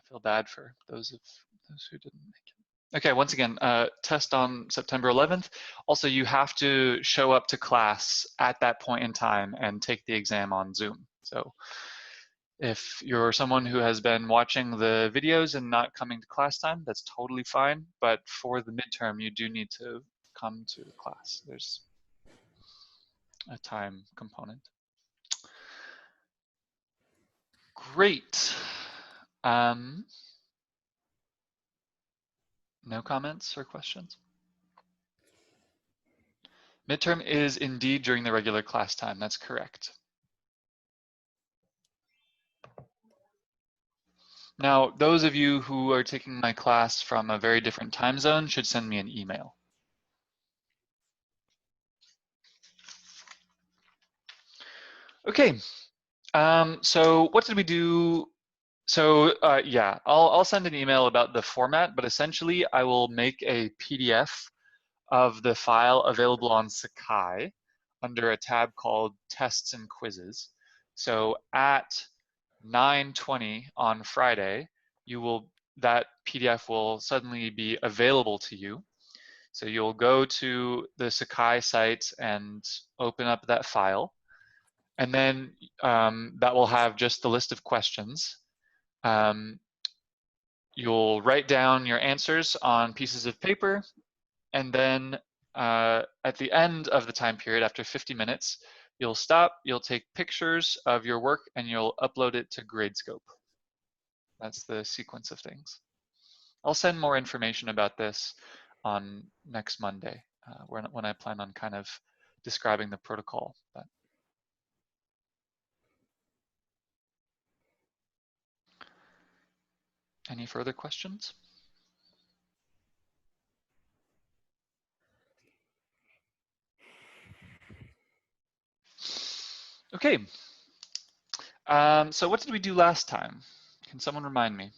feel bad for those who didn't make it. Okay, once again, test on September 11th. Also, you have to show up to class at that point in time and take the exam on Zoom. So if you're someone who has been watching the videos and not coming to class time, that's totally fine. But for the midterm, you do need to come to class. There's a time component. Great. No comments or questions? Midterm is indeed during the regular class time. That's correct. Now, those of you who are taking my class from a very different time zone should send me an email. Okay, so what did we do? So yeah, I'll send an email about the format, but essentially I will make a PDF of the file available on Sakai under a tab called Tests and Quizzes. So at 9:20 on Friday, that PDF will suddenly be available to you. So you'll go to the Sakai site and open up that file. And then that will have just the list of questions. You'll write down your answers on pieces of paper. And then at the end of the time period, after 50 minutes, you'll stop, you'll take pictures of your work, and you'll upload it to Gradescope. That's the sequence of things. I'll send more information about this on next Monday when I plan on kind of describing the protocol. But any further questions? Okay. So what did we do last time? Can someone remind me?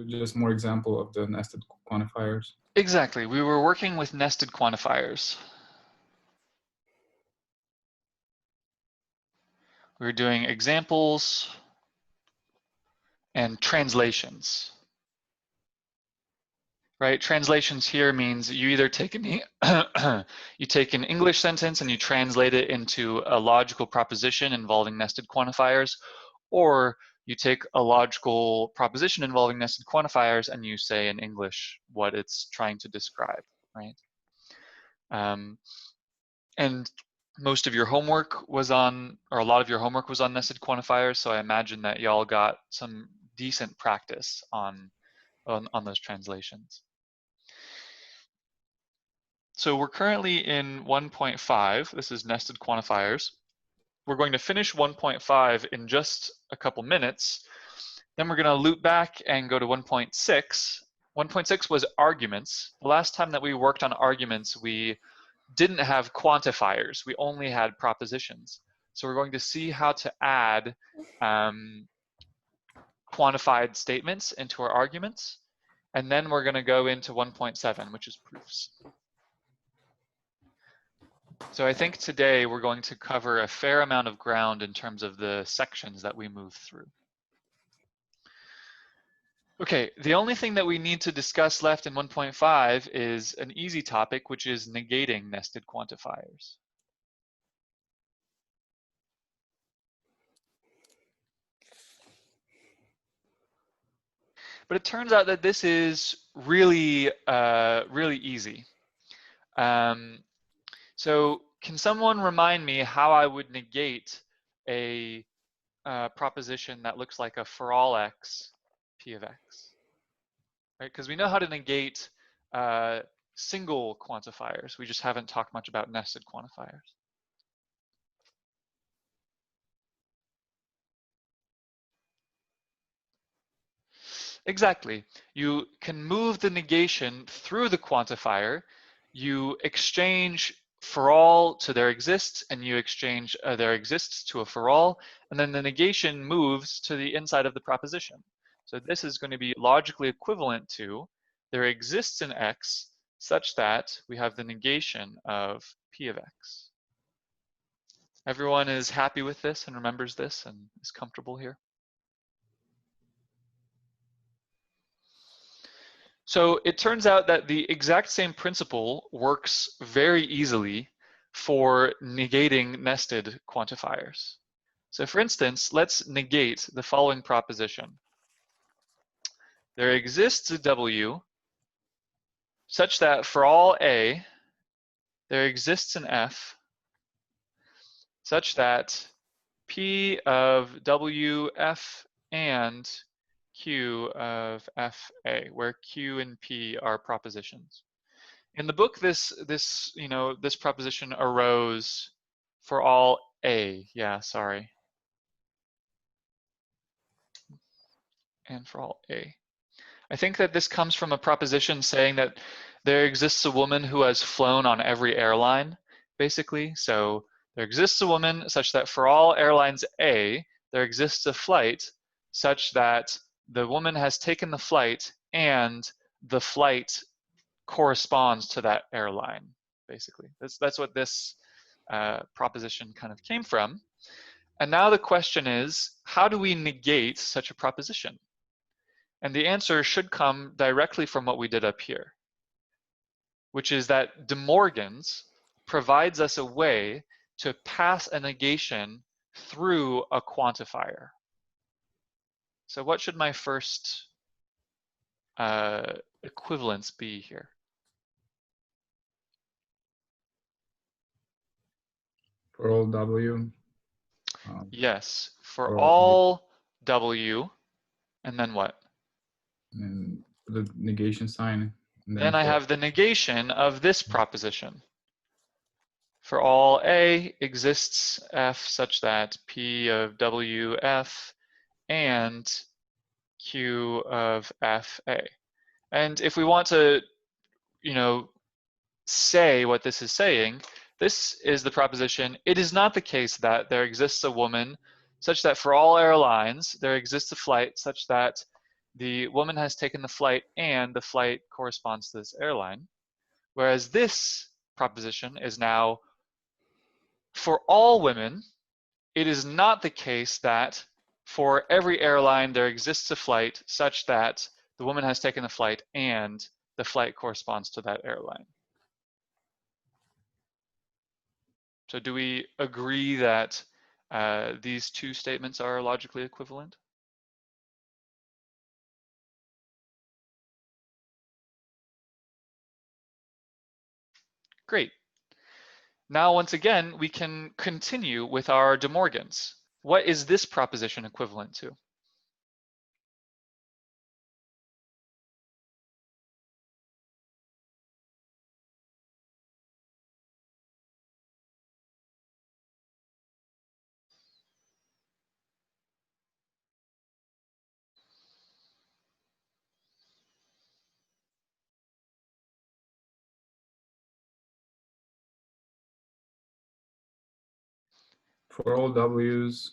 Just more example of the nested quantifiers. Exactly. We were working with nested quantifiers. We were doing examples and translations. Right? Translations here means you either take you take an English sentence and you translate it into a logical proposition involving nested quantifiers, or you take a logical proposition involving nested quantifiers and you say in English what it's trying to describe, right? And most of your homework was on, or a lot of your homework was on nested quantifiers, so I imagine that y'all got some decent practice on those translations. So we're currently in 1.5. This is nested quantifiers. We're going to finish 1.5 in just a couple minutes. Then we're going to loop back and go to 1.6. 1.6 was arguments. The last time that we worked on arguments, we didn't have quantifiers. We only had propositions. So we're going to see how to add quantified statements into our arguments. And then we're going to go into 1.7, which is proofs. So I think today we're going to cover a fair amount of ground in terms of the sections that we move through. Okay, the only thing that we need to discuss left in 1.5 is an easy topic, which is negating nested quantifiers. But it turns out that this is really, really easy. So can someone remind me how I would negate a proposition that looks like a for all x, p of x? Right, because we know how to negate single quantifiers. We just haven't talked much about nested quantifiers. Exactly. You can move the negation through the quantifier. You exchange for all to there exists, and you exchange there exists to a for all, and then the negation moves to the inside of the proposition. So this is going to be logically equivalent to there exists an x, such that we have the negation of P of X. Everyone is happy with this and remembers this and is comfortable here? So it turns out that the exact same principle works very easily for negating nested quantifiers. So for instance, let's negate the following proposition. There exists a W such that for all A, there exists an F such that P of WF and Q of FA, where Q and P are propositions. In the book, this proposition arose for all A. Yeah, sorry. And for all A. I think that this comes from a proposition saying that there exists a woman who has flown on every airline, basically. So there exists a woman such that for all airlines A, there exists a flight such that the woman has taken the flight and the flight corresponds to that airline, basically. That's what this proposition kind of came from. And now the question is, how do we negate such a proposition? And the answer should come directly from what we did up here, which is that De Morgan's provides us a way to pass a negation through a quantifier. So what should my first equivalence be here? For all W. Yes, for For all W, and then what? And the negation sign. And Then then I for have the negation of this proposition. For all A exists F such that P of WF and Q of FA. And if we want to, say what this is saying, this is the proposition. It is not the case that there exists a woman such that for all airlines, there exists a flight such that the woman has taken the flight and the flight corresponds to this airline. Whereas this proposition is now, for all women, it is not the case that for every airline there exists a flight such that the woman has taken the flight and the flight corresponds to that airline. So do we agree that these two statements are logically equivalent? Great. Now, once again, we can continue with our De Morgan's. What is this proposition equivalent to? For all W's,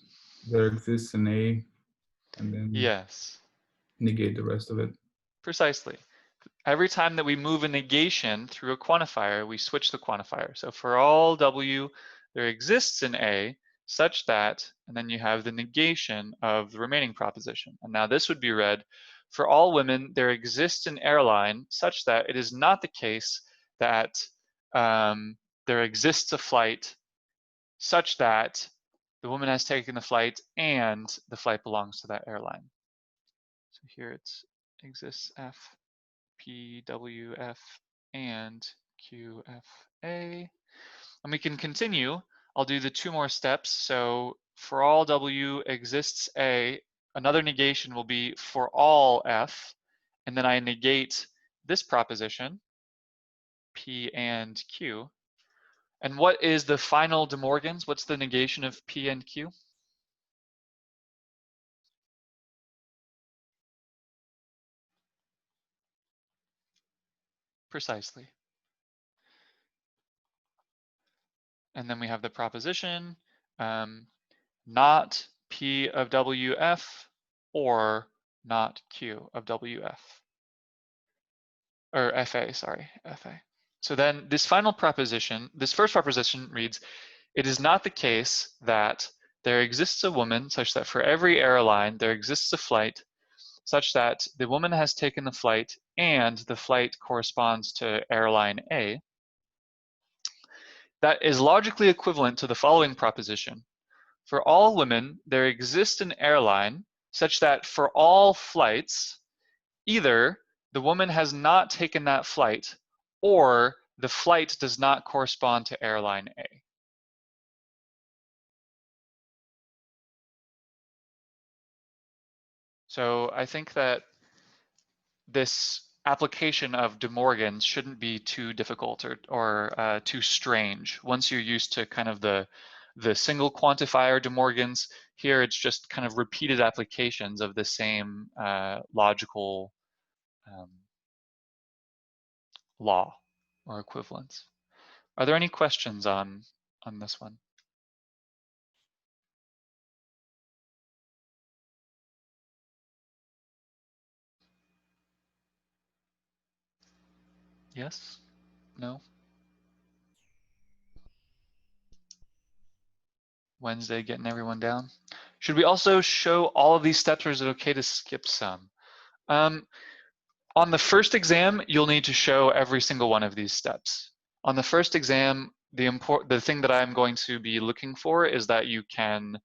there exists an A, and then Yes, negate the rest of it. precisely. Every time that we move a negation through a quantifier, we switch the quantifier. So for all W, there exists an A such that, and then you have the negation of the remaining proposition. And now this would be read, for all women, there exists an airline such that it is not the case that there exists a flight such that the woman has taken the flight and the flight belongs to that airline. So here it exists F, P, W, F, and Q, F, A. And we can continue. I'll do the two more steps. So for all W exists A, another negation will be for all F, and then I negate this proposition, P and Q. And what is the final De Morgan's? What's the negation of P and Q? Precisely. And then we have the proposition, not P of WF or not Q of WF. or FA, sorry, FA. So then this final proposition, this first proposition reads, it is not the case that there exists a woman such that for every airline there exists a flight such that the woman has taken the flight and the flight corresponds to airline A. That is logically equivalent to the following proposition. For all women, there exists an airline such that for all flights, either the woman has not taken that flight or the flight does not correspond to airline A. So I think that this application of De Morgan's shouldn't be too difficult or too strange. Once you're used to kind of the single quantifier De Morgan's, here it's just kind of repeated applications of the same logical law or equivalence. Are there any questions on this one? Yes? No? Wednesday getting everyone down? Should we also show all of these steps, or is it okay to skip some? On the first exam, you'll need to show every single one of these steps. On the first exam, the thing that I'm going to be looking for is that you can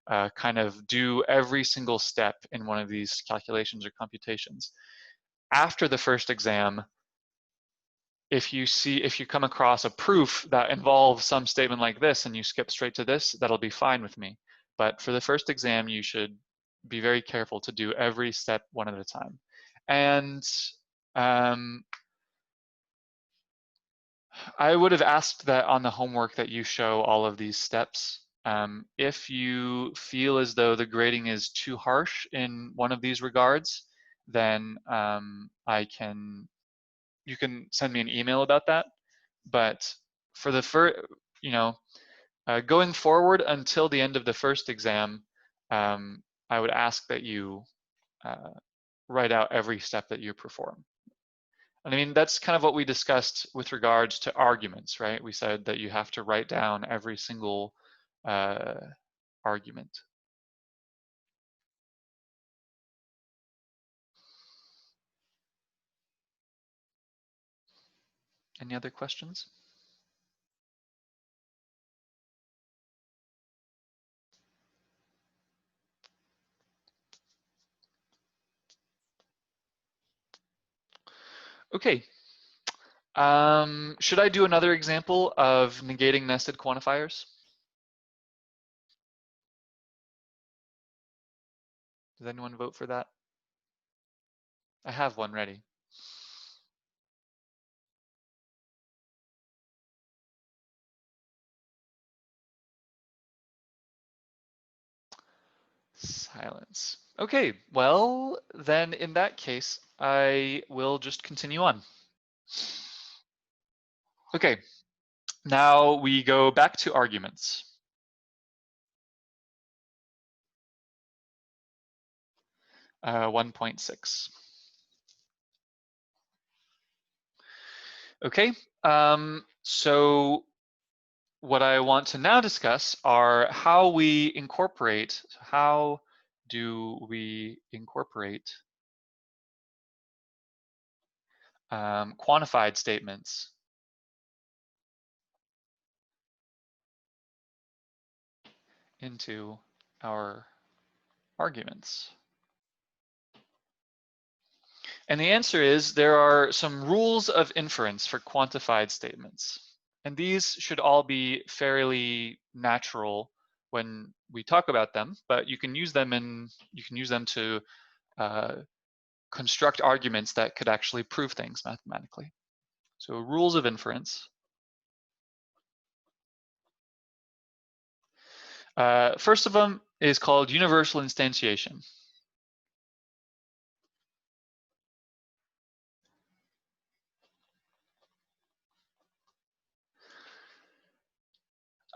kind of do every single step in one of these calculations or computations. After the first exam, if you come across a proof that involves some statement like this and you skip straight to this, that'll be fine with me. But for the first exam, you should be very careful to do every step one at a time. And I would have asked that on the homework that you show all of these steps. If you feel as though the grading is too harsh in one of these regards, then you can send me an email about that. But for the first, going forward until the end of the first exam, I would ask that you write out every step that you perform. And I mean, that's kind of what we discussed with regards to arguments, right? We said that you have to write down every single argument. Any other questions? Okay. Should I do another example of negating nested quantifiers? Does anyone vote for that? I have one ready. Silence. Okay, well, then in that case, I will just continue on. Okay, now we go back to arguments. Uh, 1.6. Okay, so what I want to now discuss are how do we incorporate quantified statements into our arguments? And the answer is there are some rules of inference for quantified statements. And these should all be fairly natural when we talk about them, but you can use them to construct arguments that could actually prove things mathematically. So rules of inference. First of them is called universal instantiation.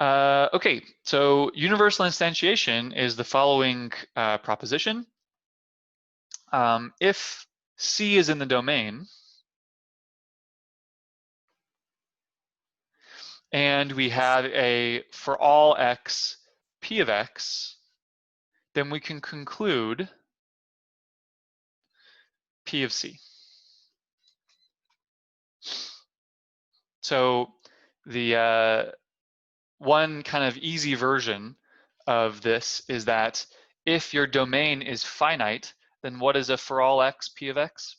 Okay, so universal instantiation is the following proposition. If C is in the domain, and we have a for all x, p of x, then we can conclude p of c. So the one kind of easy version of this is that if your domain is finite, then what is a for all x, p of x?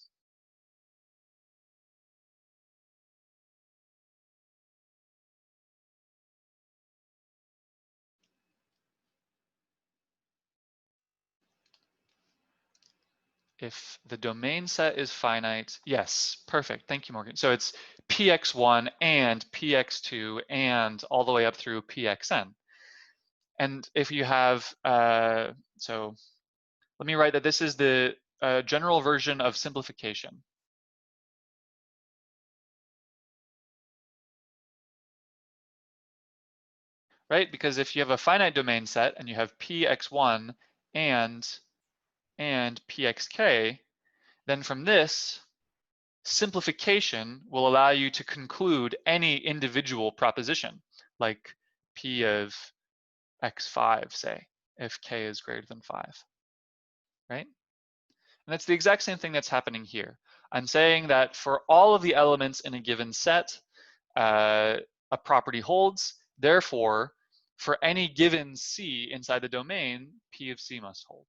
If the domain set is finite, yes, perfect. Thank you, Morgan. So it's px1 and px2 and all the way up through pxn. And if you have, so let me write that this is the general version of simplification. Right? Because if you have a finite domain set and you have px1 and pxk, then from this, simplification will allow you to conclude any individual proposition, like p of x5, say, if k is greater than 5, right? And that's the exact same thing that's happening here. I'm saying that for all of the elements in a given set, a property holds. Therefore, for any given c inside the domain, p of c must hold.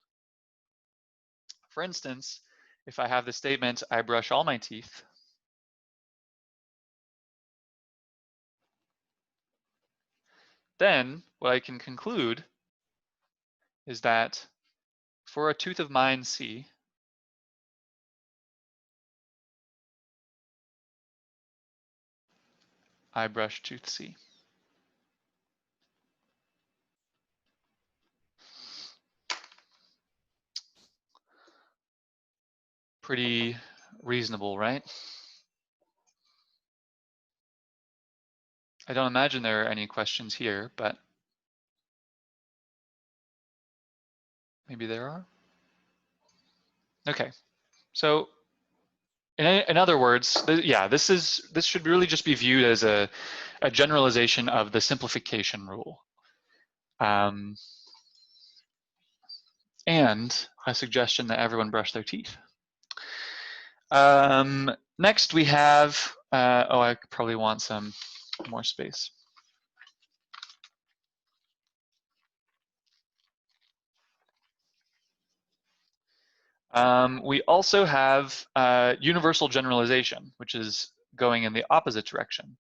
For instance, if I have the statement, I brush all my teeth, then what I can conclude is that for a tooth of mine c, I brush tooth c. Pretty reasonable, right? I don't imagine there are any questions here, but maybe there are. Okay, so in other words, yeah, this should really just be viewed as a generalization of the simplification rule. And a suggestion that everyone brush their teeth. Next we have, oh, I probably want some more space. We also have universal generalization, which is going in the opposite direction.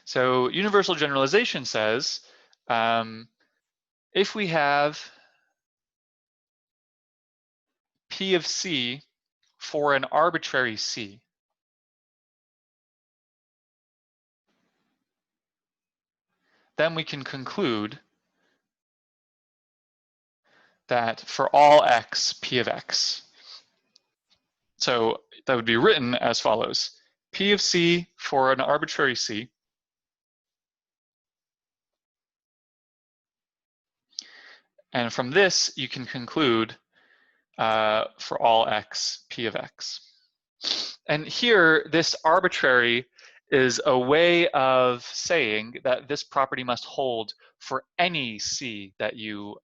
So universal generalization says, if we have P of C for an arbitrary C, then we can conclude that for all x, P of x. So that would be written as follows. P of C for an arbitrary C and from this you can conclude for all x, P of x. And here, this arbitrary is a way of saying that this property must hold for any C that you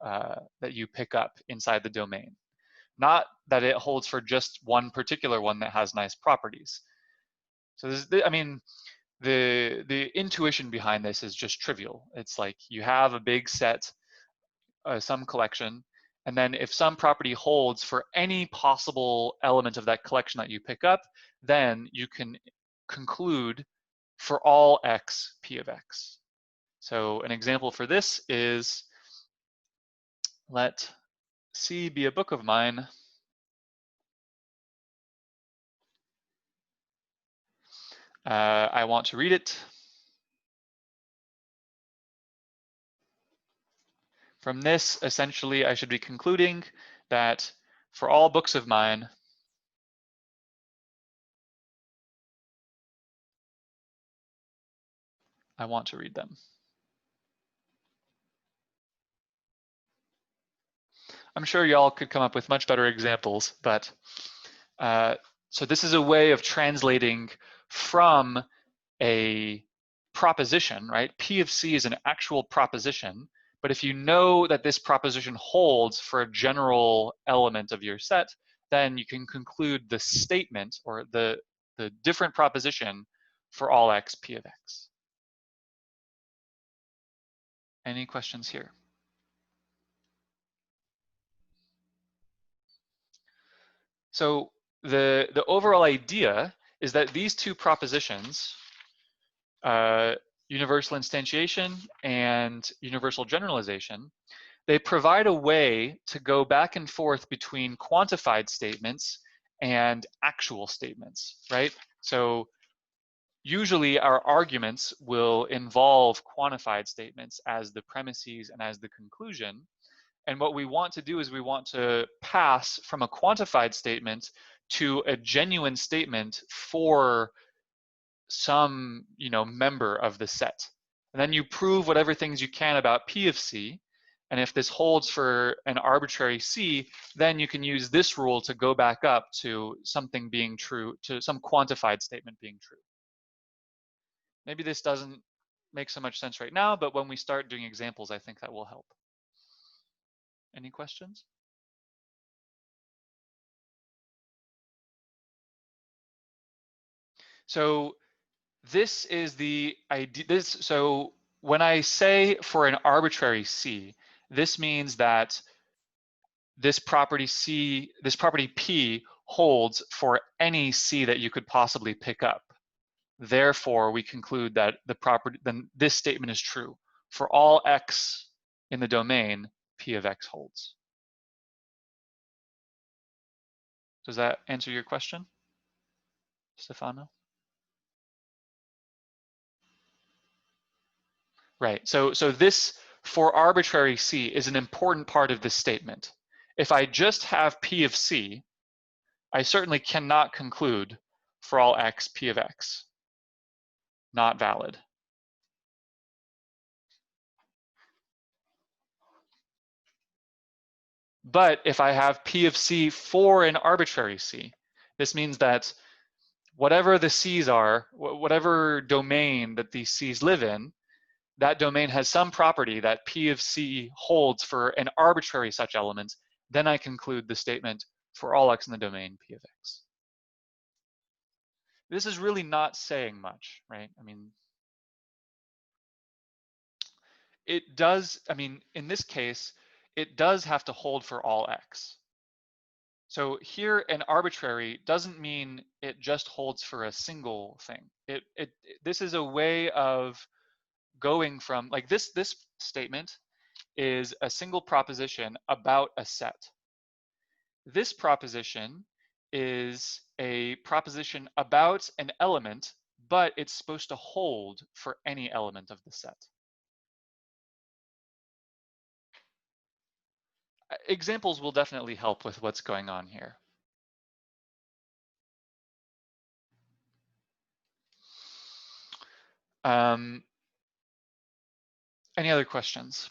pick up inside the domain. Not that it holds for just one particular one that has nice properties. So this, I mean, the intuition behind this is just trivial. It's like you have a big set, some collection, and then if some property holds for any possible element of that collection that you pick up, then you can conclude for all x, P of x. So an example for this is, let C be a book of mine. I want to read it. From this, essentially, I should be concluding that for all books of mine, I want to read them. I'm sure y'all could come up with much better examples, but So this is a way of translating from a proposition, right? P of C is an actual proposition, but if you know that this proposition holds for a general element of your set, then you can conclude the statement or the different proposition for all x P of x. Any questions here? So the overall idea is that these two propositions, universal instantiation and universal generalization, they provide a way to go back and forth between quantified statements and actual statements, right? So usually our arguments will involve quantified statements as the premises and as the conclusion. And what we want to do is we want to pass from a quantified statement to a genuine statement for some, member of the set. And then you prove whatever things you can about P of C. And if this holds for an arbitrary C, then you can use this rule to go back up to something being true, to some quantified statement being true. Maybe this doesn't make so much sense right now, but when we start doing examples, I think that will help. Any questions? So this is the idea. So when I say for an arbitrary C, this means that this property C, this property P holds for any C that you could possibly pick up. Therefore, we conclude that then this statement is true. For all X in the domain, P of X holds. Does that answer your question, Stefano? Right, so this for arbitrary C is an important part of this statement. If I just have P of C, I certainly cannot conclude for all X, P of X. Not valid. But if I have P of C for an arbitrary C, this means that whatever the C's are, whatever domain that these C's live in, that domain has some property that P of C holds for an arbitrary such element, then I conclude the statement for all X in the domain, P of X. This is really not saying much, right? I mean, it does, in this case, it does have to hold for all X. So here an arbitrary doesn't mean it just holds for a single thing. This is a way of going from, like this statement is a single proposition about a set. This proposition is a proposition about an element, but it's supposed to hold for any element of the set. Examples will definitely help with what's going on here. Any other questions?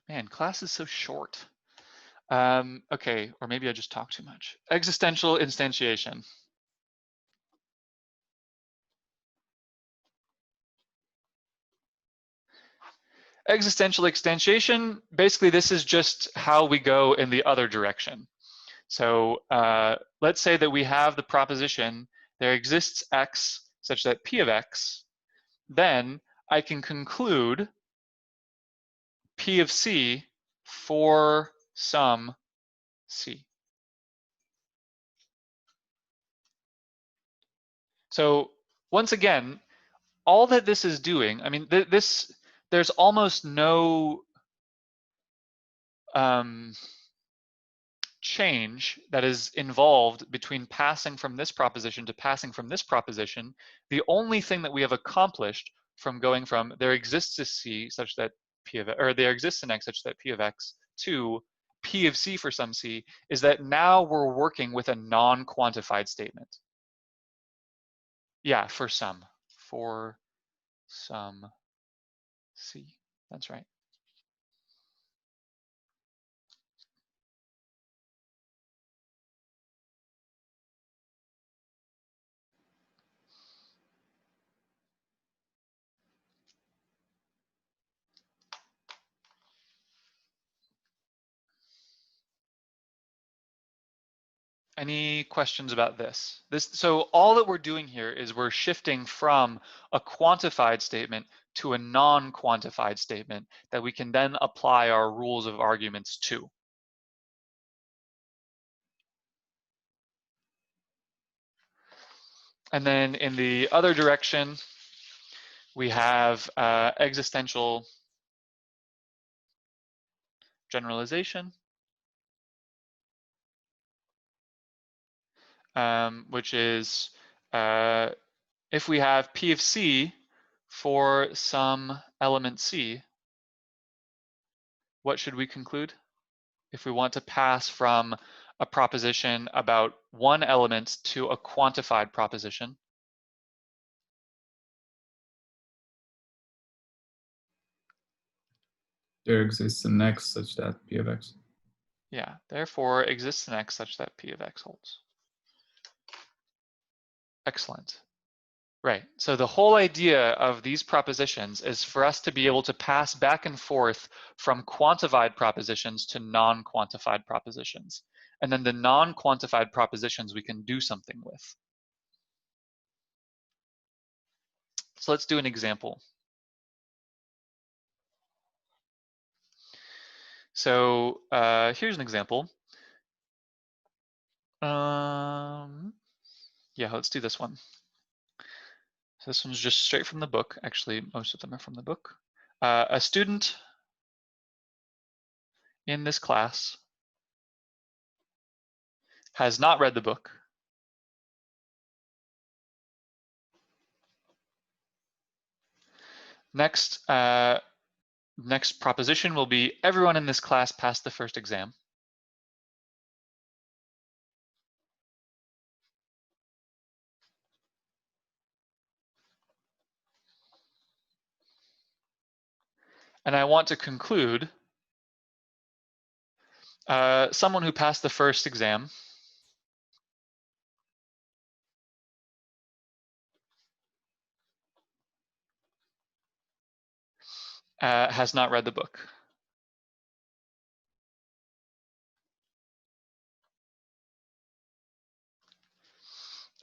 Man, class is so short. Okay, or maybe I just talk too much. Existential instantiation. Existential instantiation, basically this is just how we go in the other direction. So let's say that we have the proposition, there exists X such that P of X, then I can conclude P of C for some C. So once again, all that this is doing, there's almost no change that is involved between passing from this proposition to passing from this proposition. The only thing that we have accomplished from going from there exists a C such that P of, or there exists an X such that P of X to P of C for some C is that now we're working with a non-quantified statement. Yeah, for some C, that's right. Any questions about this? So all that we're doing here is we're shifting from a quantified statement to a non-quantified statement that we can then apply our rules of arguments to. And then in the other direction, we have existential generalization, which is if we have P of C for some element C, what should we conclude? If we want to pass from a proposition about one element to a quantified proposition, There exists an X such that P of X. yeah, therefore exists an X such that P of X holds. Excellent. Right, so the whole idea of these propositions is for us to be able to pass back and forth from quantified propositions to non-quantified propositions. And then the non-quantified propositions we can do something with. So let's do an example. So here's an example. Yeah, let's do this one. So this one's just straight from the book. Actually, most of them are from the book. A student in this class has not read the book. Next, next proposition will be everyone in this class passed the first exam. And I want to conclude someone who passed the first exam has not read the book.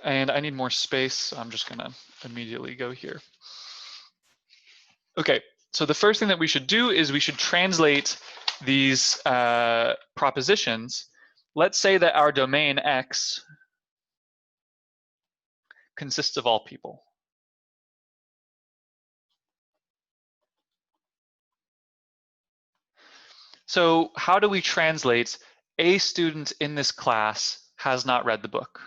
And I need more space, so I'm just gonna immediately go here. Okay, so the first thing that we should do is we should translate these propositions. Let's say that our domain X consists of all people. So how do we translate a student in this class has not read the book?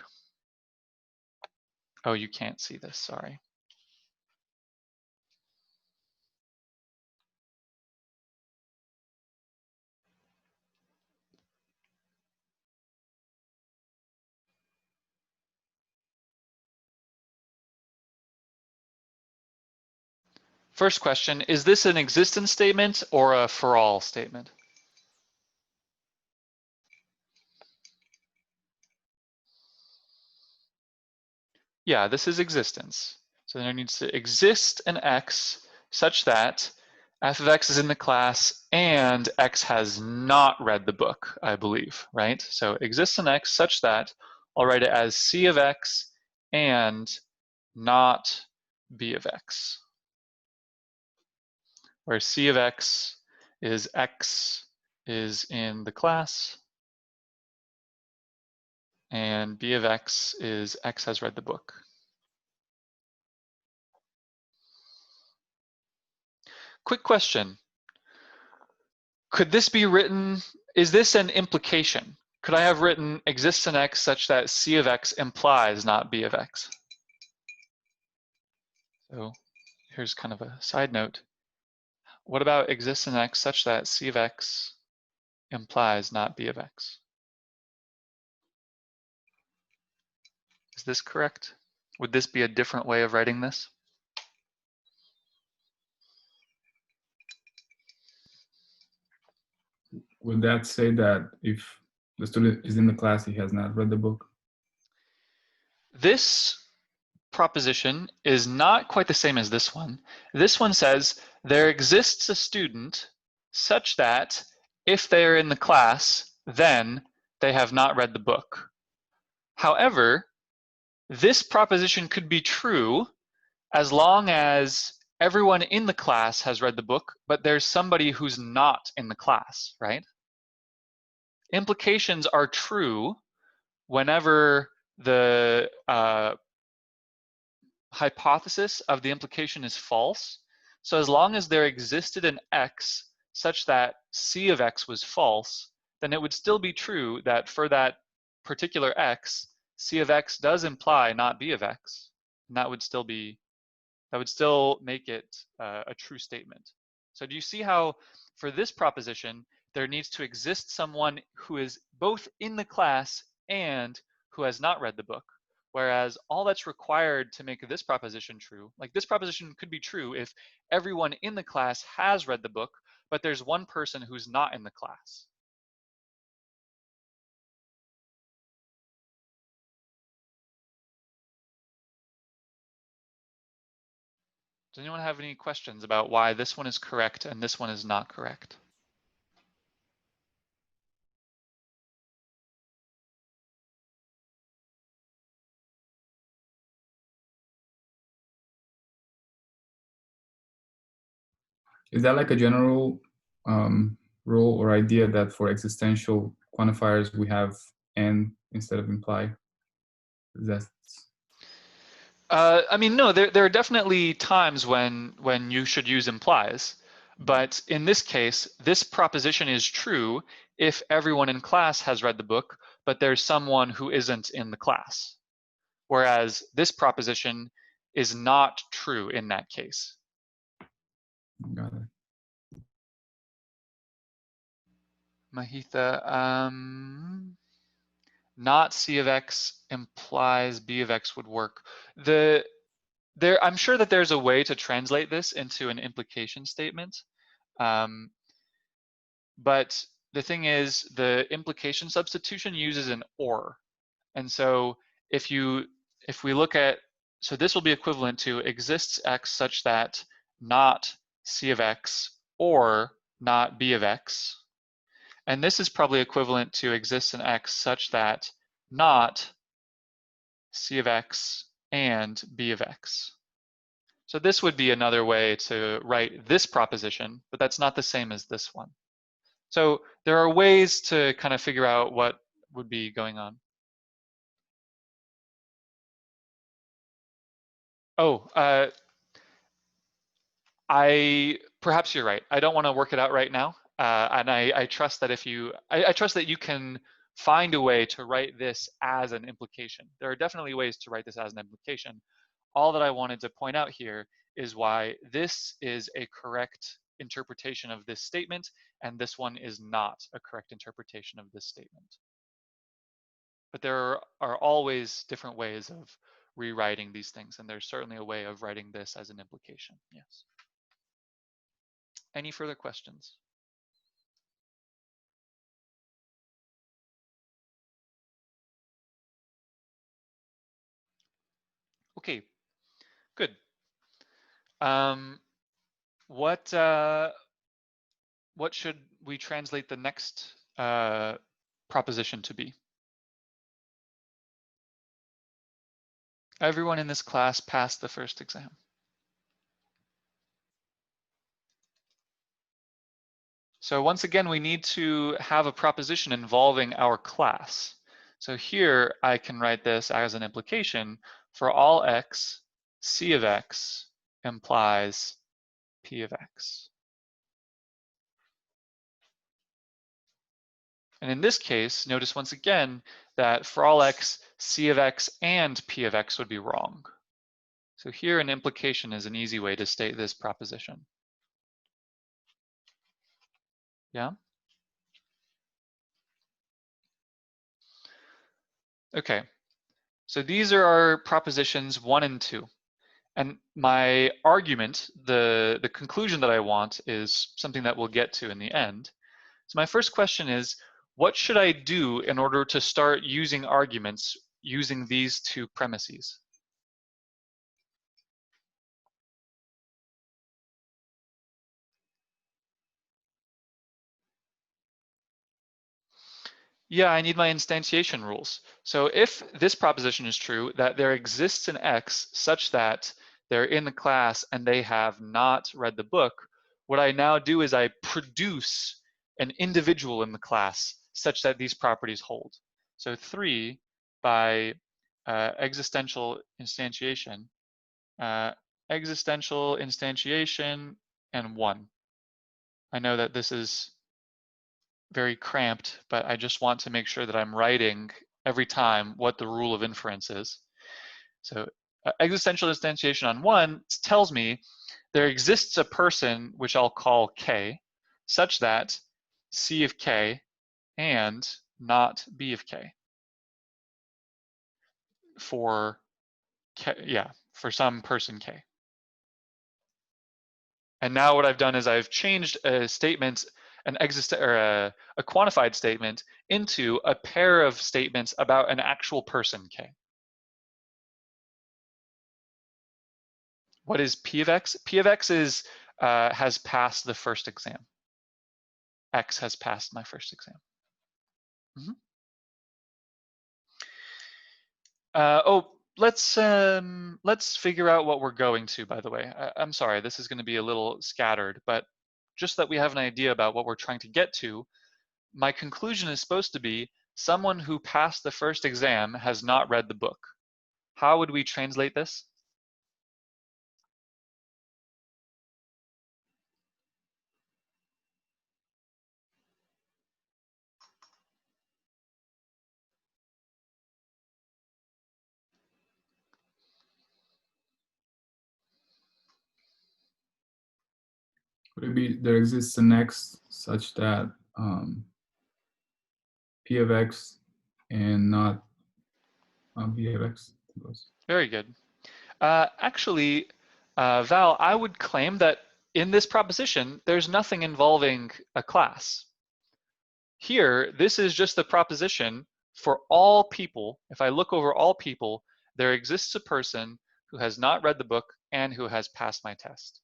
Oh, you can't see this, sorry. First question, is this an existence statement or a for all statement? Yeah, this is existence. So there needs to exist an X such that f of X is in the class and X has not read the book, I believe, right? So exists an X such that I'll write it as C of X and not B of X, where C of X is in the class and B of X is X has read the book. Quick question. Could this be written, is this an implication? Could I have written exists an X such that C of X implies not B of X? So here's kind of a side note. What about exists an X such that C of X implies not B of X? Is this correct? Would this be a different way of writing this? Would that say that if the student is in the class, he has not read the book? This proposition is not quite the same as this one. This one says there exists a student such that if they are in the class, then they have not read the book. However, this proposition could be true as long as everyone in the class has read the book, but there's somebody who's not in the class, right? Implications are true whenever the hypothesis of the implication is false. So as long as there existed an x such that c of x was false, then it would still be true that for that particular x, c of x does imply not b of x, and that would still make it a true statement. So do you see how for this proposition, there needs to exist someone who is both in the class and who has not read the book? Whereas all that's required to make this proposition true, like this proposition could be true if everyone in the class has read the book, but there's one person who's not in the class. Does anyone have any questions about why this one is correct and this one is not correct? Is that like a general rule or idea that for existential quantifiers we have and instead of imply? That's I mean, no, there are definitely times when you should use implies, but in this case, this proposition is true if everyone in class has read the book, but there's someone who isn't in the class. Whereas this proposition is not true in that case. got it. Mahitha, not C of X implies B of X would work. I'm sure that there's a way to translate this into an implication statement. But the thing is, the implication substitution uses an or. And so if we look at, so this will be equivalent to exists X such that not C of X or not B of X. And this is probably equivalent to exists in X such that not C of X and B of X. So this would be another way to write this proposition, but that's not the same as this one. So there are ways to kind of figure out what would be going on. Oh, perhaps you're right. I don't want to work it out right now, and I trust that I trust that you can find a way to write this as an implication. There are definitely ways to write this as an implication. All that I wanted to point out here is why this is a correct interpretation of this statement, and this one is not a correct interpretation of this statement. But there are always different ways of rewriting these things, and there's certainly a way of writing this as an implication. Yes. Any further questions? Okay, good. What should we translate the next proposition to be? Everyone in this class passed the first exam. So once again, we need to have a proposition involving our class. So here I can write this as an implication for all x, c of x implies p of x. And in this case, notice once again that for all x, c of x and p of x would be wrong. So here an implication is an easy way to state this proposition. Yeah? Okay, so these are our propositions 1 and 2. And my argument, the conclusion that I want is something that we'll get to in the end. So my first question is, what should I do in order to start using arguments using these two premises? Yeah, I need my instantiation rules. So if this proposition is true, that there exists an X such that they're in the class and they have not read the book, what I now do is I produce an individual in the class such that these properties hold. So 3 by existential instantiation, uh, and 1. I know that this is very cramped, but I just want to make sure that I'm writing every time what the rule of inference is. So existential instantiation on 1 tells me there exists a person, which I'll call K, such that C of K and not B of K for K, yeah, for some person K. And now what I've done is I've changed a statement, a quantified statement into a pair of statements about an actual person K. What is P of X? P of X is has passed the first exam. X has passed my first exam. Mm-hmm. Let's figure out what we're going to, by the way. I'm sorry, this is going to be a little scattered, but just that we have an idea about what we're trying to get to, my conclusion is supposed to be someone who passed the first exam has not read the book. How would we translate this? Would it be there exists an X such that P of X and not B of X? Very good. Actually, Val, I would claim that in this proposition, there's nothing involving a class. Here, this is just the proposition for all people. If I look over all people, there exists a person who has not read the book and who has passed my test.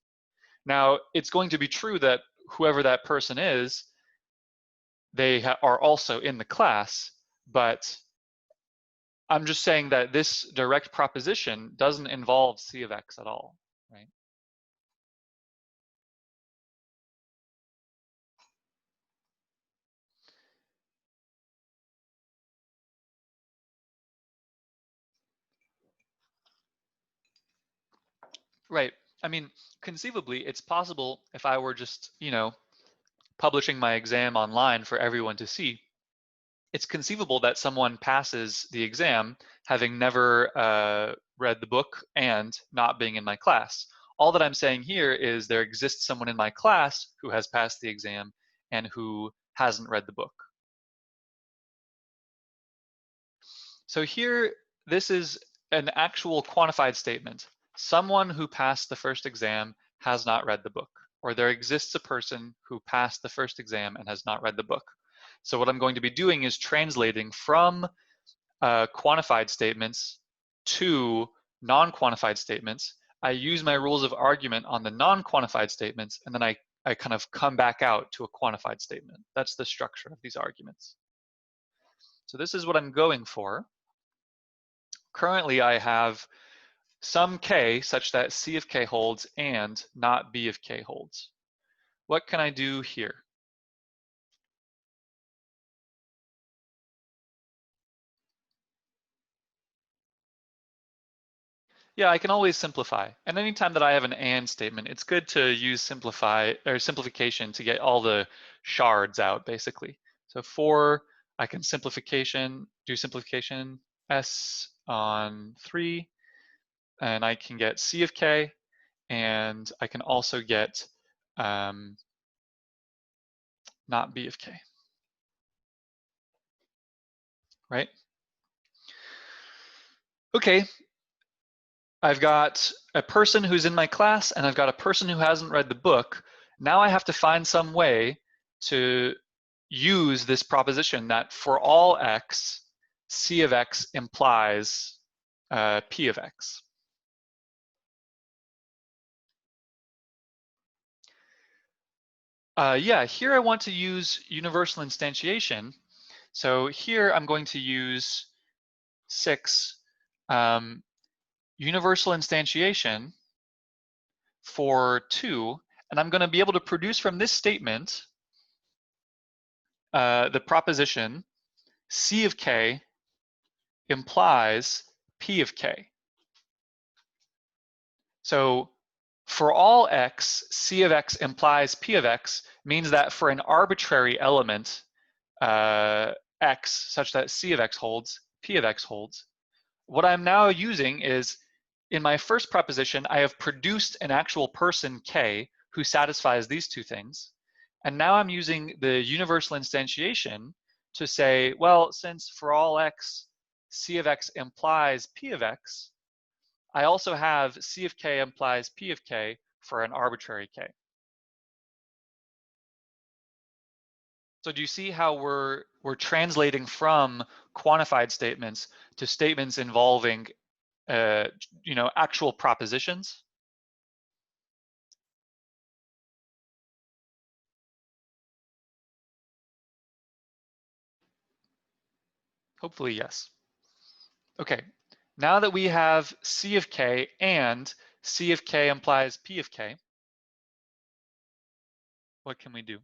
Now, it's going to be true that whoever that person is, they are also in the class, but I'm just saying that this direct proposition doesn't involve C of X at all, right? Right. I mean, conceivably, it's possible if I were just, publishing my exam online for everyone to see, it's conceivable that someone passes the exam having never read the book and not being in my class. All that I'm saying here is there exists someone in my class who has passed the exam and who hasn't read the book. So here, this is an actual quantified statement. Someone who passed the first exam has not read the book, or there exists a person who passed the first exam and has not read the book. So what I'm going to be doing is translating from quantified statements to non-quantified statements. I use my rules of argument on the non-quantified statements, and then I kind of come back out to a quantified statement. That's the structure of these arguments. So this is what I'm going for. Currently, I have some k such that C of k holds and not B of k holds. What can I do here? Yeah, I can always simplify. And anytime that I have an and statement, it's good to use simplification to get all the shards out, basically. So I can do simplification S on 3, and I can get C of k, and I can also get not B of k, right? Okay, I've got a person who's in my class and I've got a person who hasn't read the book. Now I have to find some way to use this proposition that for all x, C of x implies P of x. Yeah, here I want to use universal instantiation. So here I'm going to use 6 universal instantiation for 2, and I'm going to be able to produce from this statement the proposition C of k implies P of k. So for all x, C of x implies P of x means that for an arbitrary element x such that C of x holds, P of x holds, what I'm now using is, in my first proposition, I have produced an actual person k who satisfies these two things. And now I'm using the universal instantiation to say, well, since for all x, C of x implies P of x, I also have C of k implies P of k for an arbitrary k. So do you see how we're translating from quantified statements to statements involving actual propositions? Hopefully, yes. Okay, now that we have C of k and C of k implies P of k, what can we do?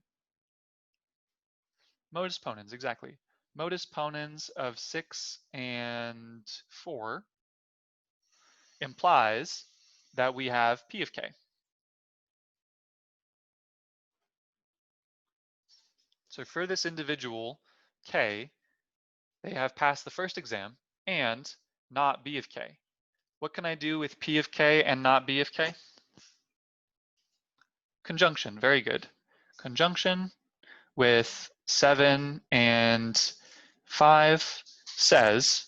Modus ponens, exactly. Modus ponens of 6 and 4 implies that we have P of k. So for this individual k, they have passed the first exam and not B of k. What can I do with P of k and not B of k? Conjunction, very good. Conjunction with 7 and 5 says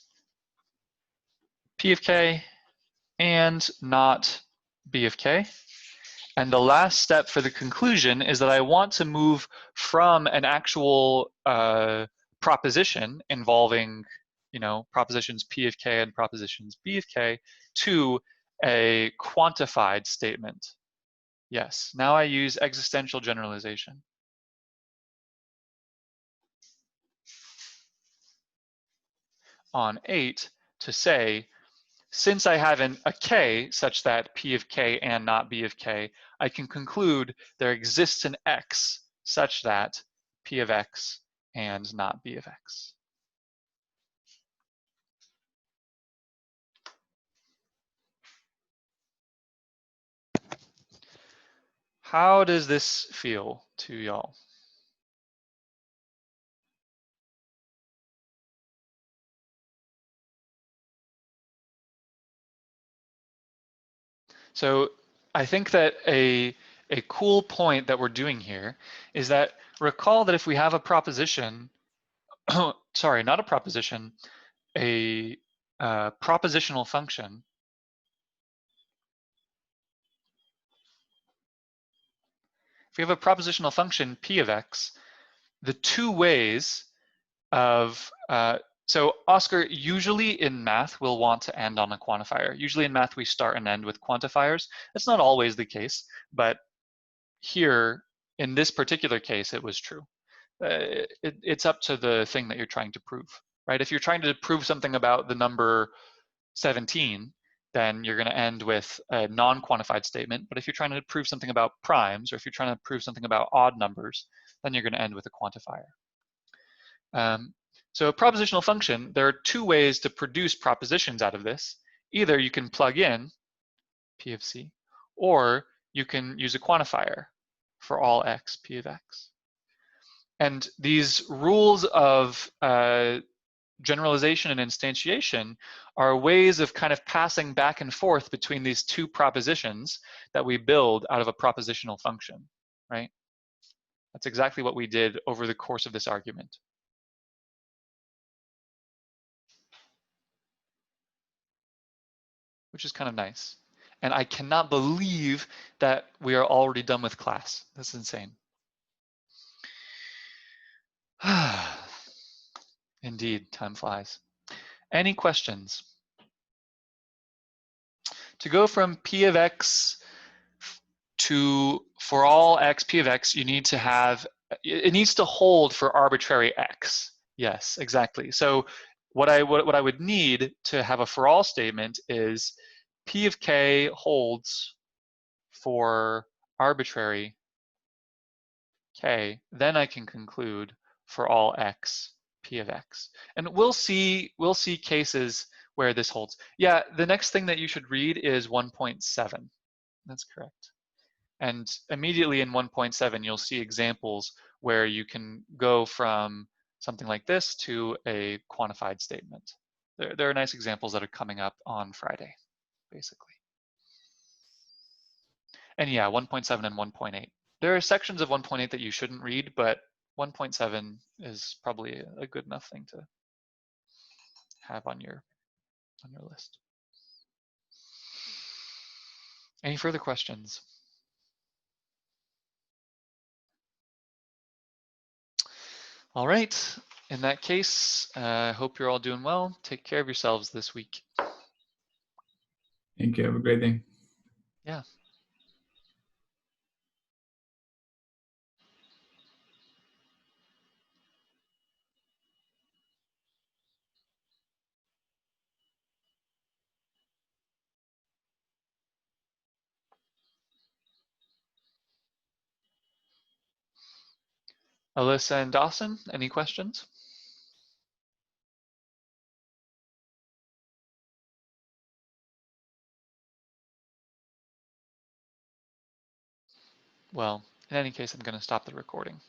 P of k and not B of k. And the last step for the conclusion is that I want to move from an actual proposition involving, propositions P of k and propositions B of k to a quantified statement. Yes, now I use existential generalization. On 8 to say, since I have a k such that P of k and not B of k, I can conclude there exists an x such that P of x and not B of x. How does this feel to y'all? So I think that a cool point that we're doing here is that recall that if we have a proposition, sorry, not a proposition, a propositional function, if we have a propositional function P of x, the two ways of, so Oscar, usually in math, we'll want to end on a quantifier. Usually in math, we start and end with quantifiers. That's not always the case, but here, in this particular case, it was true. It's up to the thing that you're trying to prove, right? If you're trying to prove something about the number 17, then you're going to end with a non-quantified statement. But if you're trying to prove something about primes, or if you're trying to prove something about odd numbers, then you're going to end with a quantifier. So a propositional function, there are two ways to produce propositions out of this. Either you can plug in P of C, or you can use a quantifier for all x, P of x. And these rules of generalization and instantiation are ways of kind of passing back and forth between these two propositions that we build out of a propositional function, right? That's exactly what we did over the course of this argument. Which is kind of nice. And I cannot believe that we are already done with class. That's insane. Indeed, time flies. Any questions? To go from P of x to, for all x, P of x, you need to have, it needs to hold for arbitrary x. Yes, exactly. So what I would need to have a for all statement is P of K holds for arbitrary K, then I can conclude for all X, P of X. And we'll see cases where this holds. Yeah, the next thing that you should read is 1.7. That's correct. And immediately in 1.7, you'll see examples where you can go from something like this to a quantified statement. There are nice examples that are coming up on Friday, basically. And yeah, 1.7 and 1.8. There are sections of 1.8 that you shouldn't read, but 1.7 is probably a good enough thing to have on your list. Any further questions? All right. In that case, I hope you're all doing well. Take care of yourselves this week. Thank you. Have a great day. Yeah. Alyssa and Dawson, any questions? Well, in any case, I'm going to stop the recording.